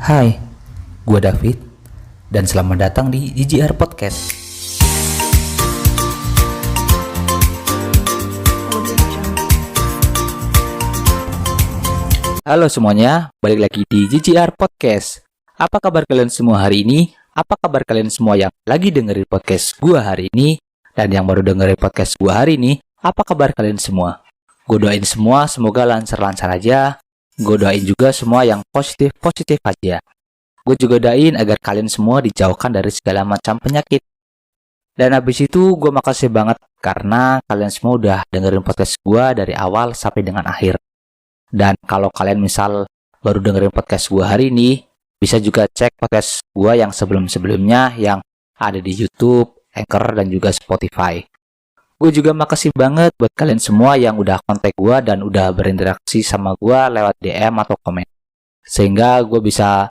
Hai, gue David, dan selamat datang di GGR Podcast. Halo semuanya, balik lagi di GGR Podcast. Apa kabar kalian semua hari ini? Apa kabar kalian semua yang lagi dengerin podcast gue hari ini? Dan yang baru dengerin podcast gue hari ini, apa kabar kalian semua? Gue doain semua semoga lancar-lancar aja. Gue doain juga semua yang positif-positif aja. Gue juga doain agar kalian semua dijauhkan dari segala macam penyakit. Dan habis itu gue makasih banget karena kalian semua udah dengerin podcast gue dari awal sampai dengan akhir. Dan kalau kalian misal baru dengerin podcast gue hari ini, bisa juga cek podcast gue yang sebelum-sebelumnya yang ada di YouTube, Anchor, dan juga Spotify. Gue juga makasih banget buat kalian semua yang udah kontak gue dan udah berinteraksi sama gue lewat DM atau komen. Sehingga gue bisa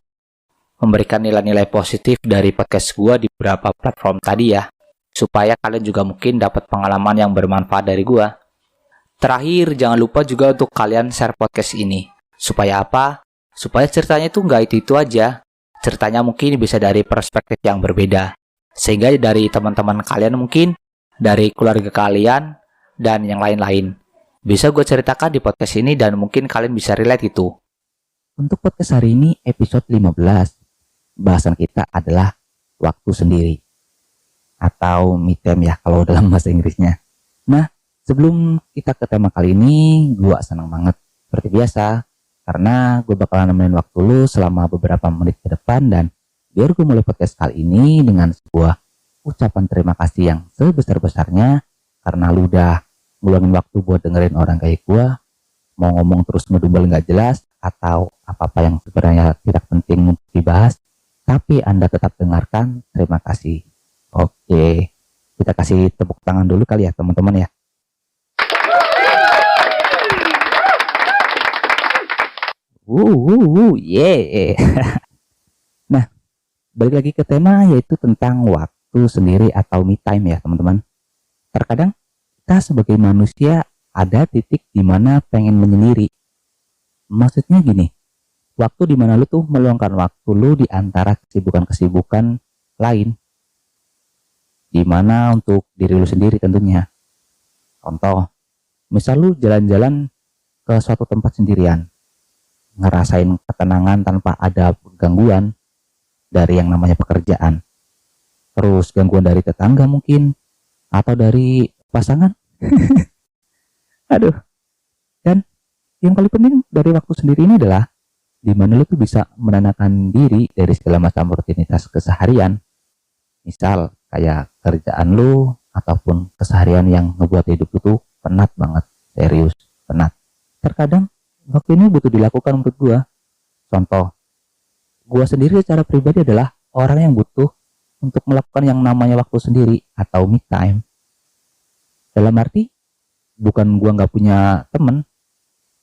memberikan nilai-nilai positif dari podcast gue di beberapa platform tadi ya, supaya kalian juga mungkin dapat pengalaman yang bermanfaat dari gue. Terakhir, jangan lupa juga untuk kalian share podcast ini. Supaya apa? Supaya ceritanya itu nggak itu aja. Ceritanya mungkin bisa dari perspektif yang berbeda. Sehingga dari teman-teman kalian mungkin, dari keluarga kalian, dan yang lain-lain. Bisa gue ceritakan di podcast ini dan mungkin kalian bisa relate itu. Untuk podcast hari ini episode 15. Bahasan kita adalah waktu sendiri atau me time ya kalau dalam bahasa Inggrisnya. Nah, sebelum kita ke tema kali ini, gue senang banget seperti biasa karena gue bakalan nemenin waktu lu selama beberapa menit ke depan, dan biar gue mulai podcast kali ini dengan sebuah ucapan terima kasih yang sebesar-besarnya karena lu udah ngeluangin waktu buat dengerin orang kayak gue mau ngomong terus ngedumel nggak jelas atau apa-apa yang sebenarnya tidak penting untuk dibahas, tapi Anda tetap dengarkan. Terima kasih. Oke, kita kasih tepuk tangan dulu kali ya teman-teman ya. Yeah. Nah, balik lagi ke tema, yaitu tentang waktu sendiri atau me time ya teman-teman. Terkadang kita sebagai manusia ada titik di mana pengen menyendiri. Maksudnya gini, waktu di mana lu tuh meluangkan waktu lu di antara kesibukan-kesibukan lain, di mana untuk diri lu sendiri tentunya. Contoh, misal lu jalan-jalan ke suatu tempat sendirian, ngerasain ketenangan tanpa ada gangguan dari yang namanya pekerjaan, terus gangguan dari tetangga mungkin, atau dari pasangan. Aduh. Dan yang paling penting dari waktu sendiri ini adalah di mana lu tuh bisa menenangkan diri dari segala macam rutinitas keseharian. Misal kayak kerjaan lu ataupun keseharian yang ngebuat hidup lu tuh penat banget, serius, penat. Terkadang waktu ini butuh dilakukan menurut gua. Contoh, gua sendiri secara pribadi adalah orang yang butuh untuk melakukan yang namanya waktu sendiri atau me time. Dalam arti bukan gua nggak punya temen,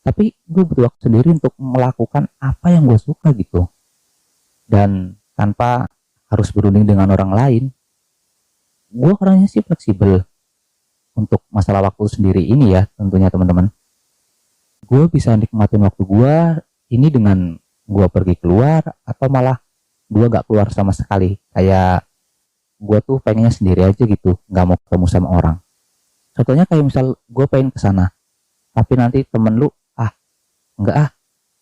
tapi gue butuh waktu sendiri untuk melakukan apa yang gue suka gitu, dan tanpa harus berunding dengan orang lain. Gue orangnya sih fleksibel untuk masalah waktu sendiri ini ya tentunya teman-teman. Gue bisa nikmatin waktu gue ini dengan gue pergi keluar atau malah gue gak keluar sama sekali. Kayak gue tuh pengennya sendiri aja gitu, gak mau ketemu sama orang. Contohnya kayak misal gue pengen kesana, tapi nanti temen lu enggak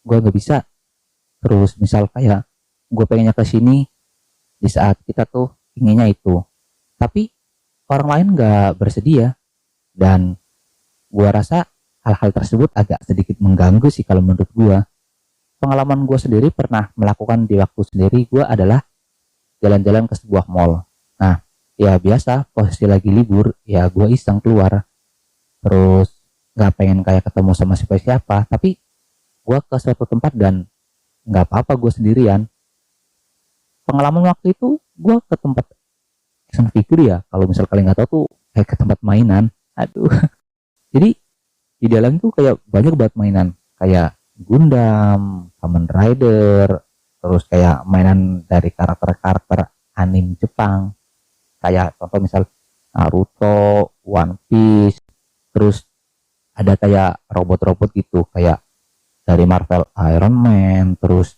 gue nggak bisa. Terus misal kayak gue pengennya ke sini di saat kita tuh inginnya itu, tapi orang lain nggak bersedia, dan gue rasa hal-hal tersebut agak sedikit mengganggu sih kalau menurut gue. Pengalaman gue sendiri pernah melakukan di waktu sendiri gue adalah jalan-jalan ke sebuah mall. Nah ya biasa posisi lagi libur ya gue iseng keluar, terus nggak pengen kayak ketemu sama siapa-siapa, tapi gue ke suatu tempat dan nggak apa-apa gue sendirian. Pengalaman waktu itu gue ke tempat action figure ya, kalau misal kalian nggak tahu tuh kayak ke tempat mainan. Aduh. Jadi di dalam tuh kayak banyak banget mainan kayak Gundam, Kamen Rider, terus kayak mainan dari karakter-karakter anime Jepang kayak contoh misal Naruto, One Piece, terus ada kayak robot-robot gitu kayak dari Marvel Iron Man, terus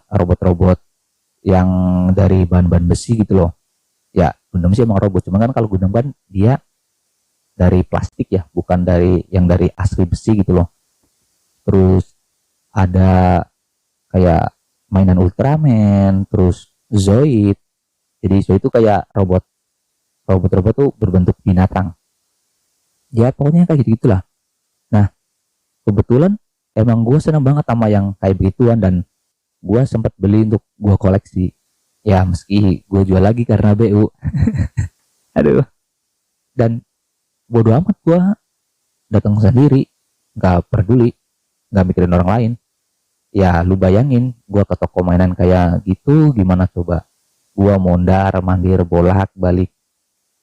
robot-robot yang dari bahan-bahan besi gitu loh. Ya Gundam sih emang robot, cuma kan kalau Gundam kan dia dari plastik ya, bukan dari yang dari asli besi gitu loh. Terus ada kayak mainan Ultraman, terus Zoid. Jadi Zoid itu kayak robot-robot tuh berbentuk binatang. Ya pokoknya kayak gitu gitulah. Nah kebetulan emang gue seneng banget sama yang kayak begituan, dan gue sempat beli untuk gue koleksi. Ya meski gue jual lagi karena BU. Aduh. Dan bodo amat gue datang sendiri, nggak peduli, nggak mikirin orang lain. Ya lu bayangin gue ke toko mainan kayak gitu gimana coba. Gue mondar mandir bolak balik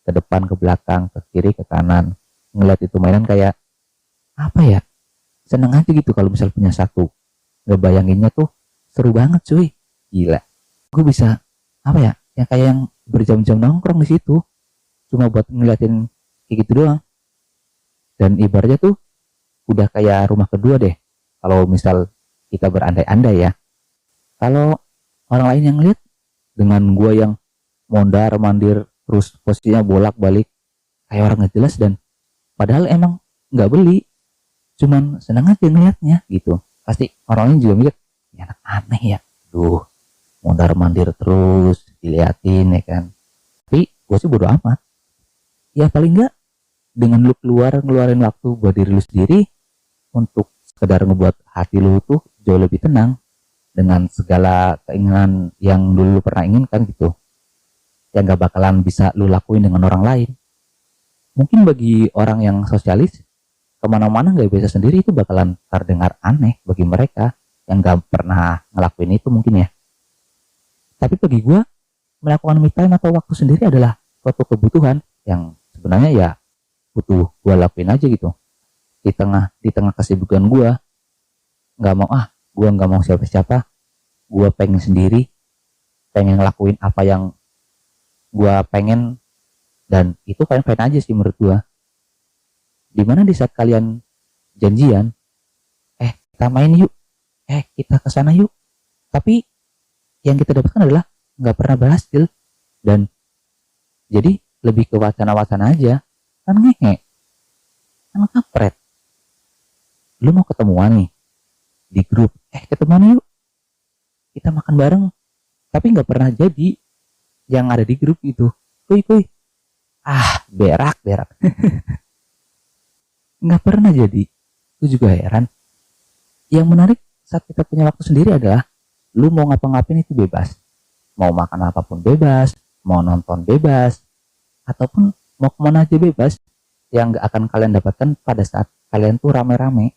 ke depan ke belakang ke kiri ke kanan, ngeliat itu mainan kayak apa ya, seneng aja gitu kalau misal punya satu. Ngebayanginnya tuh seru banget cuy, gila. Gue bisa apa ya, yang kayak yang berjam-jam nongkrong di situ cuma buat ngeliatin kayak gitu doang. Dan ibaratnya tuh udah kayak rumah kedua deh kalau misal kita berandai-andai ya. Kalau orang lain yang lihat dengan gua yang mondar mandir terus posisinya bolak balik kayak orang nggak jelas, dan padahal emang nggak beli, cuman seneng aja ngeliatnya gitu. Pasti orang lain juga mikir ya anak aneh ya, duh mondar mandir terus diliatin ya kan. Tapi gue sih bodo amat, ya paling nggak dengan lu ngeluarin waktu buat diri lu sendiri untuk sekedar ngebuat hati lu tuh jauh lebih tenang dengan segala keinginan yang dulu pernah inginkan gitu, yang gak bakalan bisa lu lakuin dengan orang lain. Mungkin bagi orang yang sosialis, kemana-mana gak bisa sendiri itu bakalan terdengar aneh bagi mereka yang gak pernah ngelakuin itu mungkin ya. Tapi bagi gue, melakukan me time atau waktu sendiri adalah suatu kebutuhan yang sebenarnya ya butuh gue lakuin aja gitu. Di tengah kesibukan gue, gue nggak mau siapa-siapa, gue pengen sendiri, pengen ngelakuin apa yang gue pengen, dan itu fine-fine aja sih menurut gue. Dimana di saat kalian janjian, kita main yuk, kita kesana yuk, tapi yang kita dapatkan adalah nggak pernah berhasil, dan jadi lebih ke wacana-wacana aja, kan ngehe, kan kampret. Lu mau ketemuan nih di grup, ketemuan yuk, kita makan bareng, tapi nggak pernah jadi yang ada di grup itu. Kuy, berak nggak pernah jadi. Itu juga heran. Yang menarik saat kita punya waktu sendiri adalah lu mau ngapa-ngapain itu bebas, mau makan apapun bebas, mau nonton bebas, ataupun mau kemana aja bebas. Yang nggak akan kalian dapatkan pada saat kalian tuh rame-rame.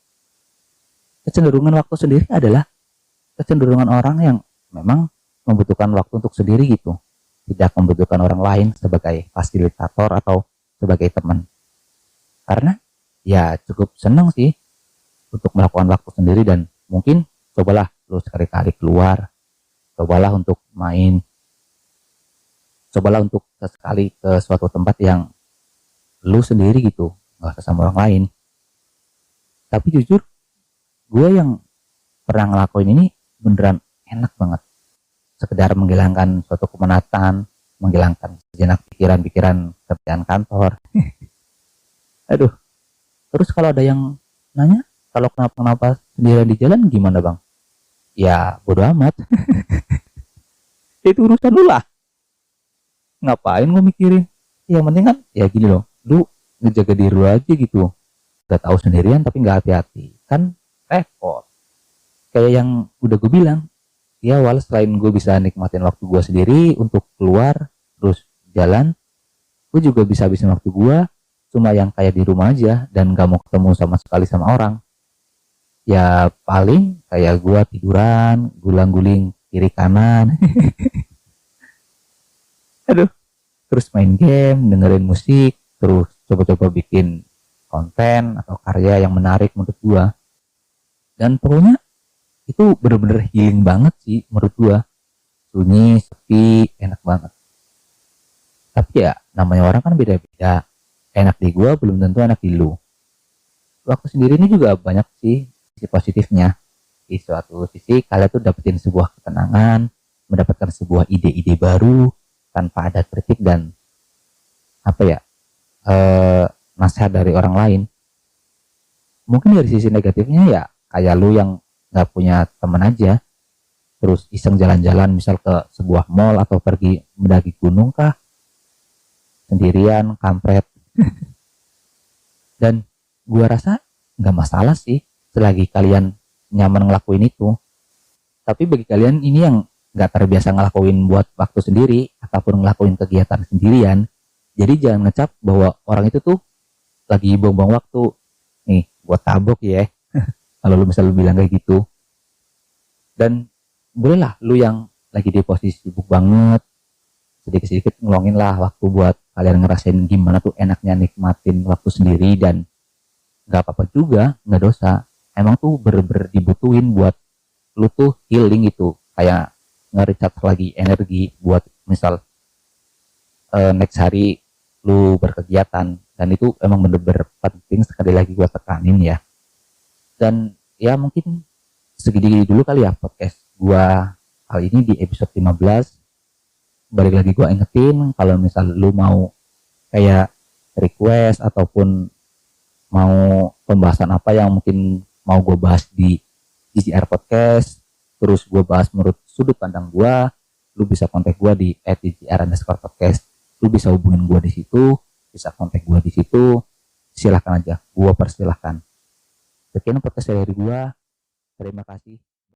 Kecenderungan waktu sendiri adalah kecenderungan orang yang memang membutuhkan waktu untuk sendiri gitu, tidak membutuhkan orang lain sebagai fasilitator atau sebagai teman. Karena ya cukup senang sih untuk melakukan waktu sendiri, dan mungkin cobalah lu sekali-kali keluar, cobalah untuk main, cobalah untuk sesekali ke suatu tempat yang lu sendiri gitu, nggak usah sama orang lain. Tapi jujur, gue yang pernah ngelakuin ini beneran enak banget. Sekedar menghilangkan suatu kemenatan, menghilangkan sejenak pikiran-pikiran kerjaan kantor. Aduh. Terus kalau ada yang nanya, kalau kenapa sendirian di jalan gimana bang? Ya bodo amat. Itu urusan lu lah. Ngapain gue mikirin? Yang penting kan ya gini loh, lu ngejaga diri lu aja gitu. Gak tahu sendirian tapi gak hati-hati, kan repot. Kayak yang udah gue bilang di awal, selain gue bisa nikmatin waktu gue sendiri untuk keluar terus jalan, gue juga bisa habisin waktu gue cuma yang kayak di rumah aja dan gak mau ketemu sama sekali sama orang. Ya paling kayak gue tiduran, gulang-guling kiri kanan. Aduh. Terus main game, dengerin musik, terus coba-coba bikin konten atau karya yang menarik menurut gue. Dan pokoknya itu bener-bener healing banget sih menurut gue. Sunyi, sepi, enak banget. Tapi ya namanya orang kan beda-beda. Enak di gue belum tentu enak di lu. Waktu sendiri ini juga banyak sih sisi positifnya. di suatu sisi kalian tuh dapetin sebuah ketenangan, mendapatkan sebuah ide-ide baru tanpa ada kritik dan apa ya, nasihat dari orang lain. Mungkin dari sisi negatifnya ya kayak lu yang nggak punya teman aja, terus iseng jalan-jalan misal ke sebuah mall atau pergi mendaki gunung kah, sendirian, kampret. Dan gua rasa nggak masalah sih selagi kalian nyaman ngelakuin itu. Tapi bagi kalian ini yang nggak terbiasa ngelakuin buat waktu sendiri ataupun ngelakuin kegiatan sendirian, jadi jangan ngecap bahwa orang itu tuh lagi buang-buang waktu. Nih, buat tabok ya. Kalau lu misal lu bilang kayak gitu. Dan bolehlah lu yang lagi di posisi sibuk banget, sedikit-sedikit ngeluangin lah waktu buat kalian ngerasain gimana tuh enaknya nikmatin waktu sendiri. Dan nggak apa-apa juga, nggak dosa. Emang tuh bener-bener dibutuhin buat lu tuh healing gitu, kayak nge-recharge lagi energi buat misal next hari lu berkegiatan. Dan itu emang bener-bener penting, sekali lagi gua tekanin ya. Dan ya mungkin segini dulu kali ya podcast gua kali ini di episode 15. Balik lagi gua ingetin, kalau misal lu mau kayak request ataupun mau pembahasan apa yang mungkin mau gue bahas di GCR Podcast, terus gue bahas menurut sudut pandang gue, lu bisa kontak gue di @GCR_podcast. Lu bisa hubungin gue di situ, bisa kontak gue di situ, silahkan aja, gue persilahkan. Sekian podcast dari gue, terima kasih.